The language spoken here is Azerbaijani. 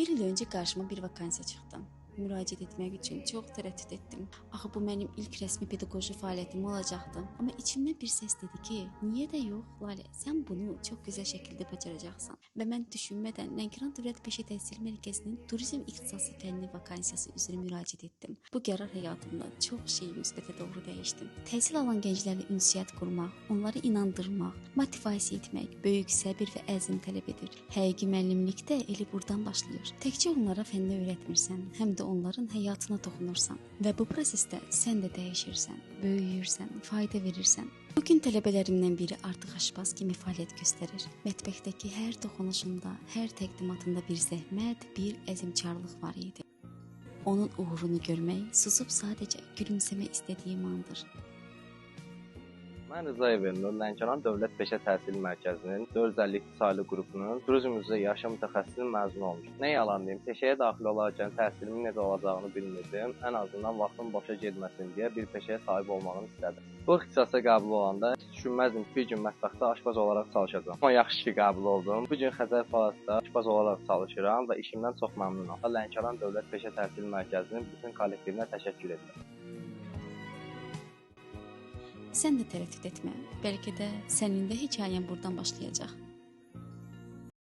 Bir il öncə qarşıma bir vakansiya çıxdı. Müraciət etmək üçün çox tərəddüd etdim. Axı bu mənim ilk rəsmi pedaqoji fəaliyyətim olacaqdı. Amma içimdən bir səs dedi ki, niyə də yox, Lalə, sən bunu çox gözəl şəkildə bacaracaqsan. Və mən düşünmədən Lənkəran Dövlət Peşə Təhsil Mərkəzinin turizm ixtisası fənni vakansiyası üzrə müraciət etdim. Bu qərar həyatımda çox şey müsbətə doğru dəyişdi. Təhsil alan gənclərlə ünsiyyət qurmaq, onları inandırmaq, motivasiya etmək böyük səbir və əzm tələb edir. Həqiqi müəllimlikdə elə buradan başlayır. Təkcə onlara fənni öyrətmirsən, həm də onların həyatına toxunursan və bu prosesdə sən də dəyişirsən, böyüyürsən, fayda verirsən. Bugün tələbələrimdən biri artıq aşpaz kimi fəaliyyət göstərir. Mətbəxdəki hər toxunuşunda, hər təqdimatında bir zəhmət, bir əzmkarlıq var idi. Onun uğurunu görmək, susub sadəcə gülümsəmək istədiyim andır. Mən Rızayev Elnur, Lənkəran Dövlət Peşə Təhsil Mərkəzinin 452 saylı qrupunun turizm üzrə yaşa mütəxəssisi məzun olmuşum. Nə yalan deyim, peşəyə daxil olarkən təhsilimin necə olacağını bilmirdim. Ən azından vaxtım boşa getməsin deyə bir peşəyə sahib olmağını istədim. Bu ixtisasa qəbul olanda düşünməzdim ki, bir gün mətbəxdə aşpaz olaraq çalışacağam. Amma yaxşı ki, qəbul oldum. Bu gün Xəzər Palasda aşpaz olaraq çalışıram və işimdən çox məmnunam. Lənkəran Dövlət Peşə Təhsil Mərkəzinin bütün kollektivinə təşəkkür edirəm. Sən də tərəddüd etmə. Bəlkə də sənin də hekayən buradan başlayacaq.